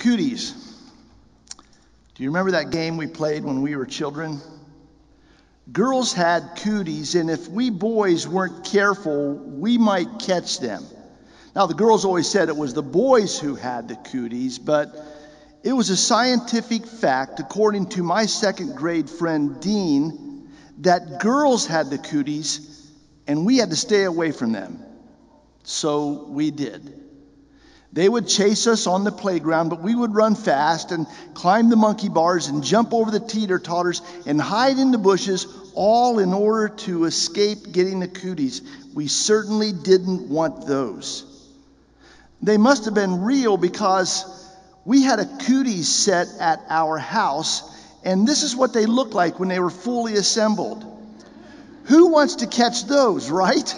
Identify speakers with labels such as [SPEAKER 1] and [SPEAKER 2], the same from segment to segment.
[SPEAKER 1] Cooties. Do you remember that game we played when we were children? Girls had cooties, and if we boys weren't careful, we might catch them. Now, the girls always said it was the boys who had the cooties, but it was a scientific fact, according to my second grade friend Dean, that girls had the cooties, and we had to stay away from them. So we did. They would chase us on the playground, but we would run fast and climb the monkey bars and jump over the teeter-totters and hide in the bushes, all in order to escape getting the cooties. We certainly didn't want those. They must have been real because we had a cooties set at our house, and this is what they looked like when they were fully assembled. Who wants to catch those, right?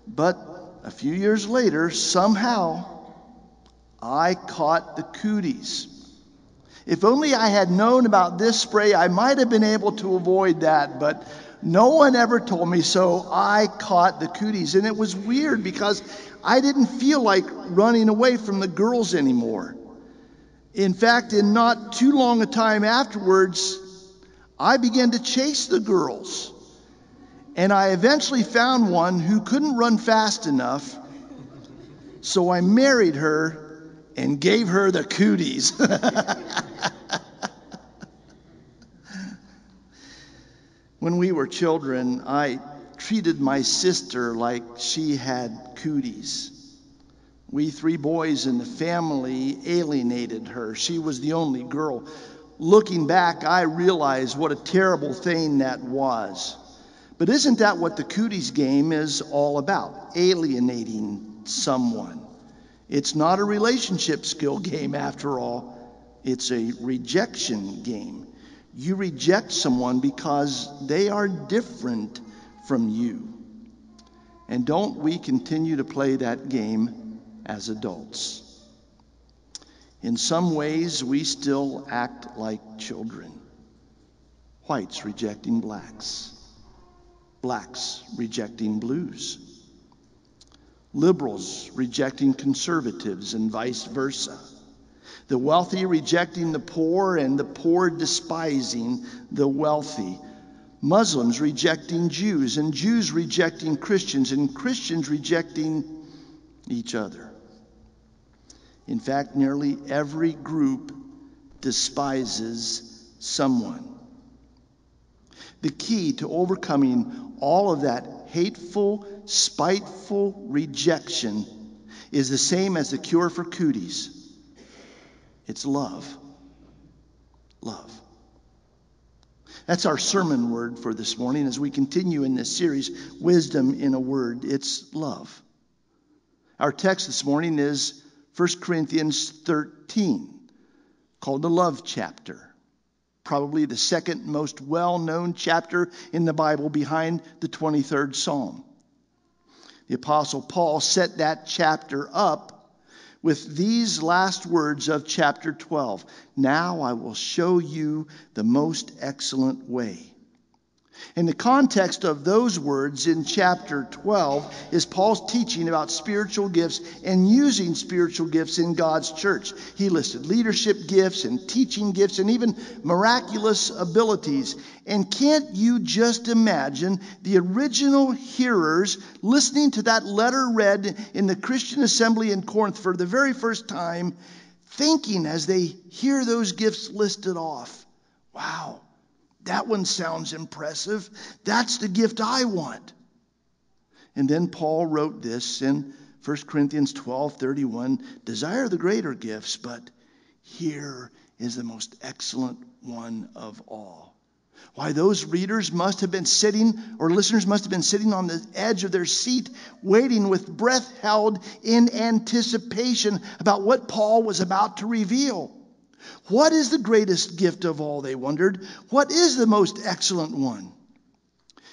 [SPEAKER 1] But a few years later, somehow, I caught the cooties. If only I had known about this spray, I might have been able to avoid that, but no one ever told me, so I caught the cooties. And it was weird because I didn't feel like running away from the girls anymore. In fact, in not too long a time afterwards, I began to chase the girls. And I eventually found one who couldn't run fast enough, so I married her and gave her the cooties. When we were children, I treated my sister like she had cooties. We three boys in the family alienated her. She was the only girl. Looking back, I realized what a terrible thing that was. But isn't that what the cooties game is all about? Alienating someone. It's not a relationship skill game after all. It's a rejection game. You reject someone because they are different from you. And don't we continue to play that game as adults? In some ways, we still act like children. Whites rejecting blacks. Blacks rejecting blues. Liberals rejecting conservatives and vice versa. The wealthy rejecting the poor and the poor despising the wealthy. Muslims rejecting Jews and Jews rejecting Christians and Christians rejecting each other. In fact, nearly every group despises someone. The key to overcoming all of that hateful, spiteful rejection is the same as the cure for cooties. It's love. Love. That's our sermon word for this morning as we continue in this series, Wisdom in a Word. It's love. Our text this morning is 1 Corinthians 13, called the love chapter. Probably the second most well-known chapter in the Bible behind the 23rd Psalm. The Apostle Paul set that chapter up with these last words of chapter 12. Now I will show you the most excellent way. In the context of those words in chapter 12 is Paul's teaching about spiritual gifts and using spiritual gifts in God's church. He listed leadership gifts and teaching gifts and even miraculous abilities. And can't you just imagine the original hearers listening to that letter read in the Christian assembly in Corinth for the very first time, thinking as they hear those gifts listed off, wow. That one sounds impressive. That's the gift I want. And then Paul wrote this in 1 Corinthians 12:31, desire the greater gifts, but here is the most excellent one of all. Why, those readers must have been sitting, or listeners must have been sitting on the edge of their seat, waiting with breath held in anticipation about what Paul was about to reveal. What is the greatest gift of all, they wondered? What is the most excellent one?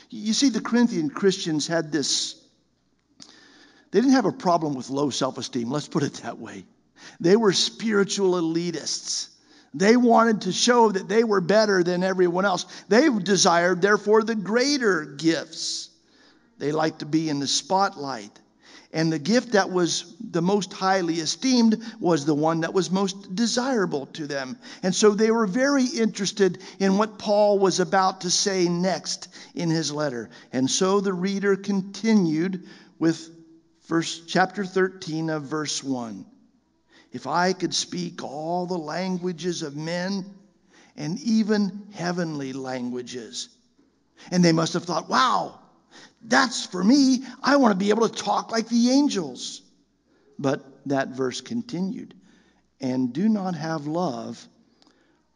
[SPEAKER 1] You see, the Corinthian Christians had this, they didn't have a problem with low self-esteem, let's put it that way. They were spiritual elitists. They wanted to show that they were better than everyone else. They desired, therefore, the greater gifts. They liked to be in the spotlight. And the gift that was the most highly esteemed was the one that was most desirable to them. And so they were very interested in what Paul was about to say next in his letter. And so the reader continued with chapter 13 of verse 1. If I could speak all the languages of men and even heavenly languages. And they must have thought, wow, that's for me. I want to be able to talk like the angels. But that verse continued. And do not have love,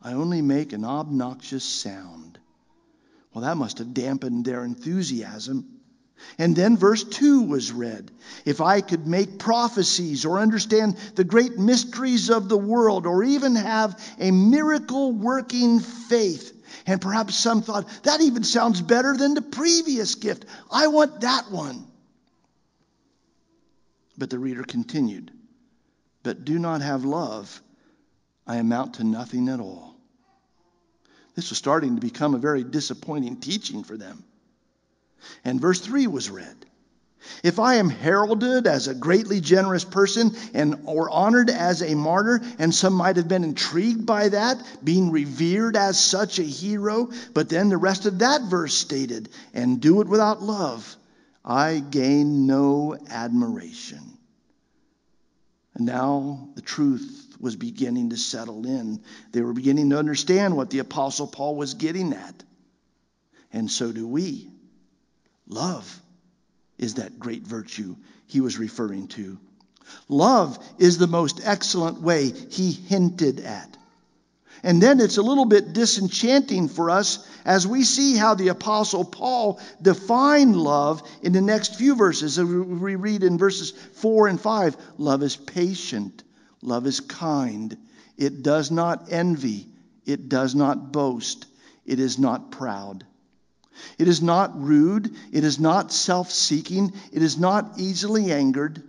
[SPEAKER 1] I only make an obnoxious sound. Well, that must have dampened their enthusiasm. And then verse 2 was read. If I could make prophecies or understand the great mysteries of the world or even have a miracle-working faith. And perhaps some thought, that even sounds better than the previous gift. I want that one. But the reader continued. But do not have love, I amount to nothing at all. This was starting to become a very disappointing teaching for them. And verse 3 was read. If I am heralded as a greatly generous person or honored as a martyr, and some might have been intrigued by that, being revered as such a hero, but then the rest of that verse stated, and do it without love, I gain no admiration. And now the truth was beginning to settle in. They were beginning to understand what the Apostle Paul was getting at. And so do we. Love is that great virtue he was referring to. Love is the most excellent way he hinted at. And then it's a little bit disenchanting for us as we see how the Apostle Paul defined love in the next few verses. We read in verses 4 and 5, love is patient, love is kind, it does not envy, it does not boast, it is not proud. It is not rude. It is not self-seeking. It is not easily angered.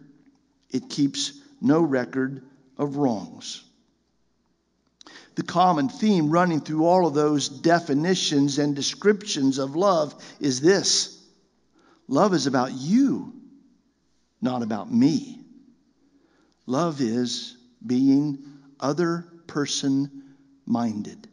[SPEAKER 1] It keeps no record of wrongs. The common theme running through all of those definitions and descriptions of love is this. Love is about you, not about me. Love is being other person minded.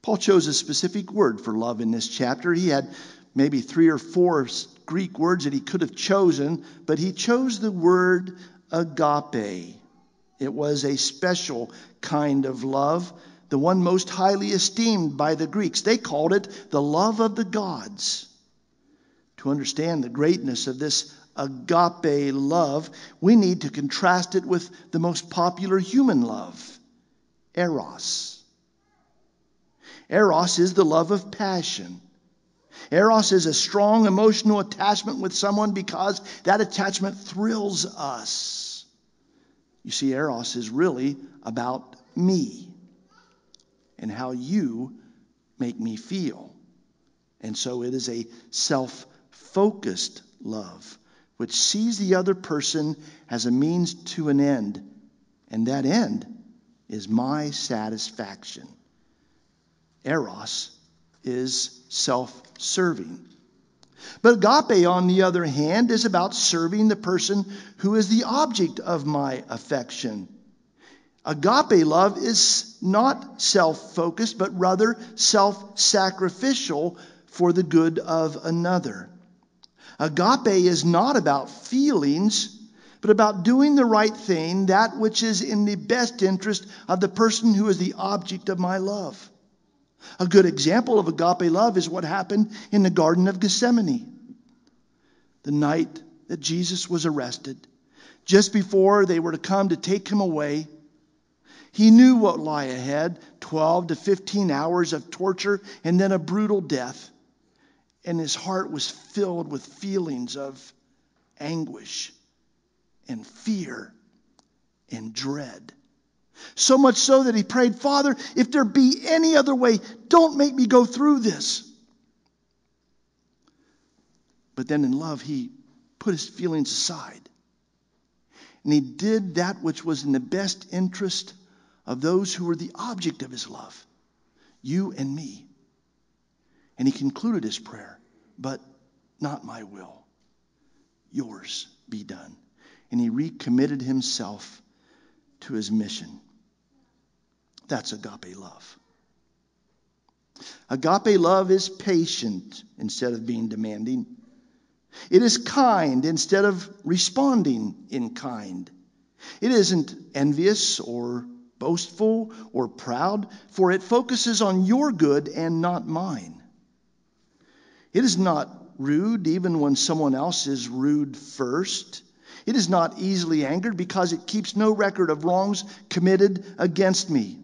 [SPEAKER 1] Paul chose a specific word for love in this chapter. He had maybe 3 or 4 Greek words that he could have chosen, but he chose the word agape. It was a special kind of love, the one most highly esteemed by the Greeks. They called it the love of the gods. To understand the greatness of this agape love, we need to contrast it with the most popular human love, eros. Eros is the love of passion. Eros is a strong emotional attachment with someone because that attachment thrills us. You see, Eros is really about me and how you make me feel. And so it is a self-focused love, which sees the other person as a means to an end. And that end is my satisfaction. Eros is self-serving. But agape, on the other hand, is about serving the person who is the object of my affection. Agape love is not self-focused, but rather self-sacrificial for the good of another. Agape is not about feelings, but about doing the right thing, that which is in the best interest of the person who is the object of my love. A good example of agape love is what happened in the Garden of Gethsemane. The night that Jesus was arrested, just before they were to come to take him away, he knew what lay ahead, 12 to 15 hours of torture and then a brutal death. And his heart was filled with feelings of anguish and fear and dread. So much so that he prayed, Father, if there be any other way, don't make me go through this. But then in love, he put his feelings aside. And he did that which was in the best interest of those who were the object of his love, you and me. And he concluded his prayer, but not my will, yours be done. And he recommitted himself to his mission. That's agape love. Agape love is patient instead of being demanding. It is kind instead of responding in kind. It isn't envious or boastful or proud, for it focuses on your good and not mine. It is not rude even when someone else is rude first. It is not easily angered because it keeps no record of wrongs committed against me.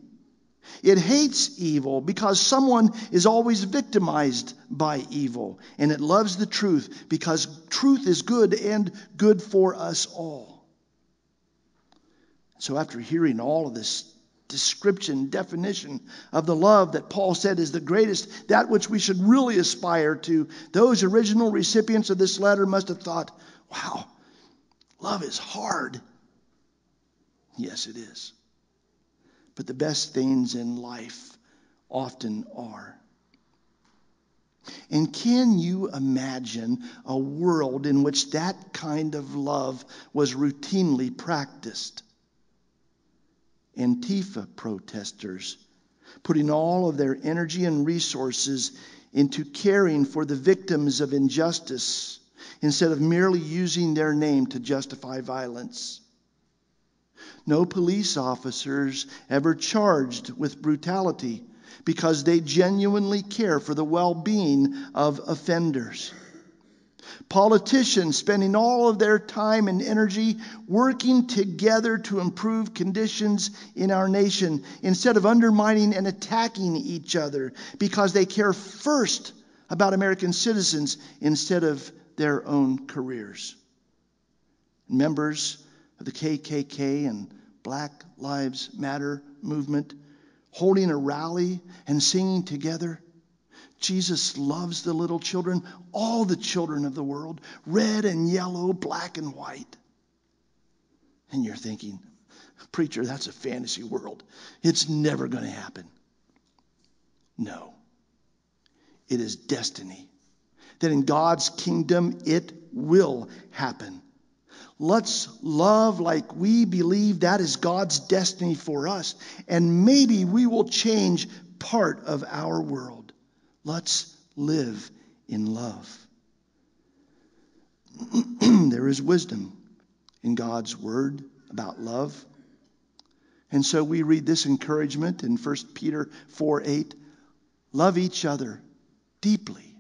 [SPEAKER 1] It hates evil because someone is always victimized by evil. And it loves the truth because truth is good and good for us all. So after hearing all of this description, definition of the love that Paul said is the greatest, that which we should really aspire to, those original recipients of this letter must have thought, wow, love is hard. Yes, it is. But the best things in life often are. And can you imagine a world in which that kind of love was routinely practiced? Antifa protesters putting all of their energy and resources into caring for the victims of injustice instead of merely using their name to justify violence. No police officers ever charged with brutality because they genuinely care for the well-being of offenders. Politicians spending all of their time and energy working together to improve conditions in our nation instead of undermining and attacking each other because they care first about American citizens instead of their own careers. Members of the KKK and Black Lives Matter movement holding a rally and singing together, Jesus loves the little children, all the children of the world, red and yellow, black and white. And you're thinking, preacher, that's a fantasy world. It's never going to happen. No. It is destiny. That in God's kingdom, it will happen. Let's love like we believe that is God's destiny for us. And maybe we will change part of our world. Let's live in love. There is wisdom in God's word about love. And so we read this encouragement in 1 Peter 4:8. Love each other deeply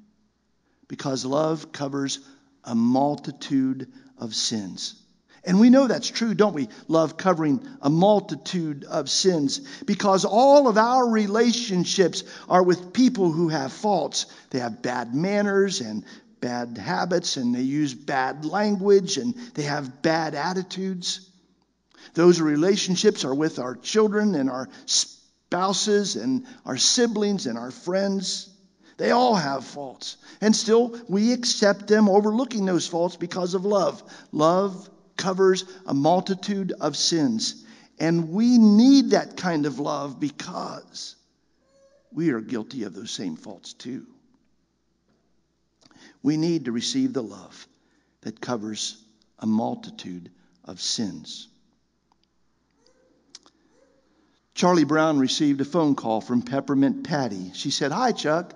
[SPEAKER 1] because love covers a multitude of sins. And we know that's true, don't we? Love covering a multitude of sins. Because all of our relationships are with people who have faults. They have bad manners and bad habits, and they use bad language, and they have bad attitudes. Those relationships are with our children and our spouses and our siblings and our friends. They all have faults. And still, we accept them, overlooking those faults because of love. Love covers a multitude of sins. And we need that kind of love because we are guilty of those same faults too. We need to receive the love that covers a multitude of sins. Charlie Brown received a phone call from Peppermint Patty. She said, "Hi, Chuck.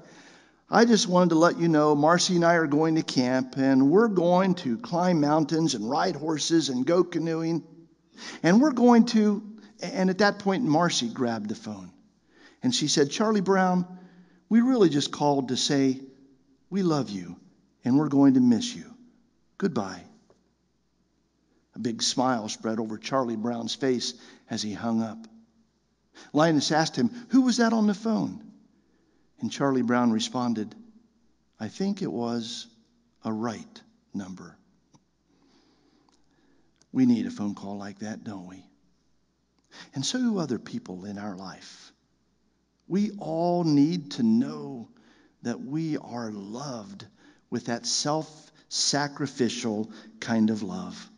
[SPEAKER 1] I just wanted to let you know Marcy and I are going to camp, and we're going to climb mountains and ride horses and go canoeing. And we're going to," and at that point, Marcy grabbed the phone. And she said, "Charlie Brown, we really just called to say we love you, and we're going to miss you. Goodbye." A big smile spread over Charlie Brown's face as he hung up. Linus asked him, "Who was that on the phone?" And Charlie Brown responded, "I think it was a right number." We need a phone call like that, don't we? And so do other people in our life. We all need to know that we are loved with that self-sacrificial kind of love.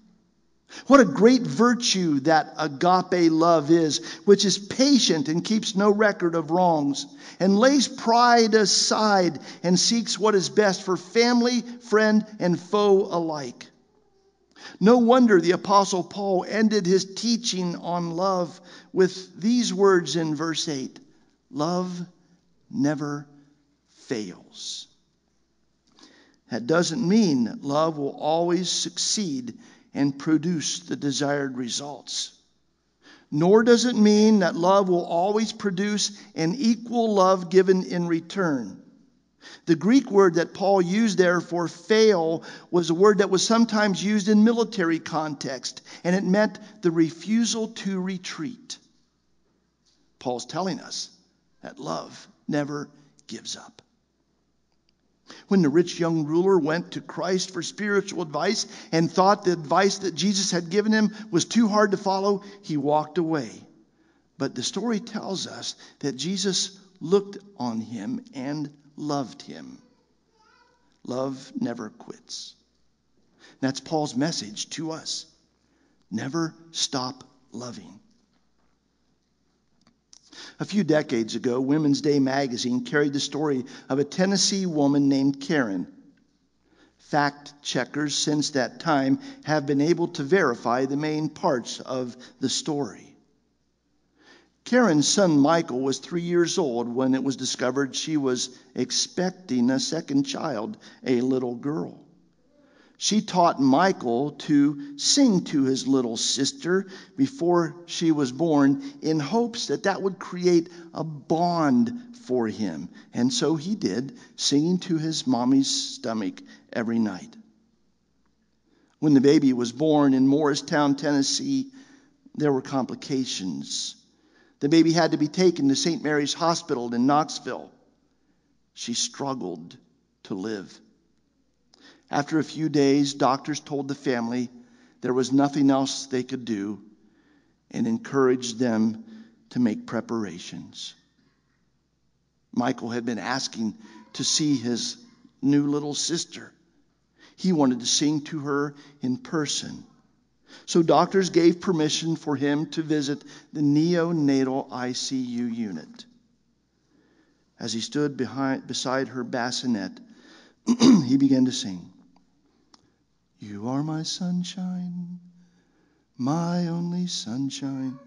[SPEAKER 1] What a great virtue that agape love is, which is patient and keeps no record of wrongs, and lays pride aside and seeks what is best for family, friend, and foe alike. No wonder the Apostle Paul ended his teaching on love with these words in verse 8. Love never fails. That doesn't mean that love will always succeed and produce the desired results. Nor does it mean that love will always produce an equal love given in return. The Greek word that Paul used there for fail was a word that was sometimes used in military context, and it meant the refusal to retreat. Paul's telling us that love never gives up. When the rich young ruler went to Christ for spiritual advice and thought the advice that Jesus had given him was too hard to follow, he walked away. But the story tells us that Jesus looked on him and loved him. Love never quits. That's Paul's message to us. Never stop loving. A few decades ago, Women's Day magazine carried the story of a Tennessee woman named Karen. Fact checkers since that time have been able to verify the main parts of the story. Karen's son Michael was 3 years old when it was discovered she was expecting a second child, a little girl. She taught Michael to sing to his little sister before she was born in hopes that that would create a bond for him. And so he did, singing to his mommy's stomach every night. When the baby was born in Morristown, Tennessee, there were complications. The baby had to be taken to St. Mary's Hospital in Knoxville. She struggled to live. After a few days, doctors told the family there was nothing else they could do and encouraged them to make preparations. Michael had been asking to see his new little sister. He wanted to sing to her in person. So doctors gave permission for him to visit the neonatal ICU unit. As he stood beside her bassinet, he began to sing. You are my sunshine, my only sunshine.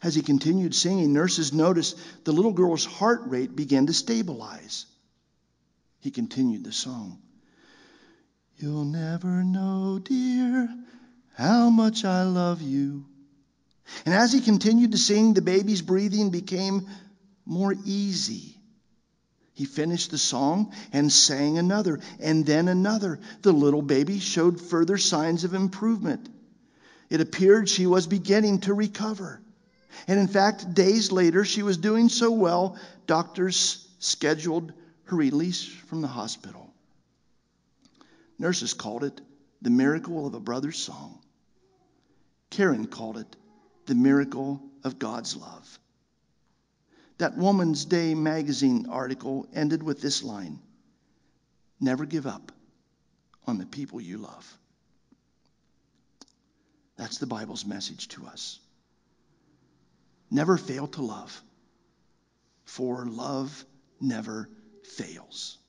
[SPEAKER 1] As he continued singing, nurses noticed the little girl's heart rate began to stabilize. He continued the song. You'll never know, dear, how much I love you. And as he continued to sing, the baby's breathing became more easy. He finished the song and sang another, and then another. The little baby showed further signs of improvement. It appeared she was beginning to recover. And in fact, days later, she was doing so well, doctors scheduled her release from the hospital. Nurses called it the miracle of a brother's song. Karen called it the miracle of God's love. That Woman's Day magazine article ended with this line: never give up on the people you love. That's the Bible's message to us. Never fail to love, for love never fails.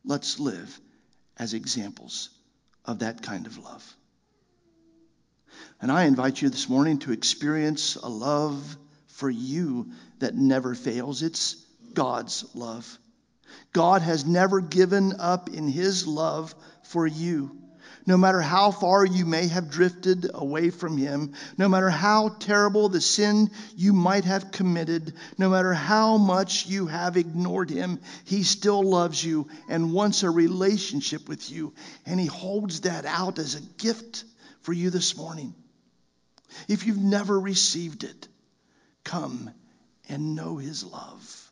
[SPEAKER 1] Let's live as examples of that kind of love. And I invite you this morning to experience a love for you that never fails. It's God's love. God has never given up in his love for you. No matter how far you may have drifted away from him, no matter how terrible the sin you might have committed, no matter how much you have ignored him, he still loves you and wants a relationship with you. And he holds that out as a gift for you this morning. If you've never received it, come and know his love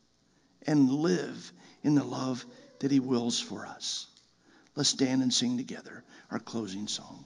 [SPEAKER 1] and live in the love that he wills for us. Let's stand and sing together our closing song.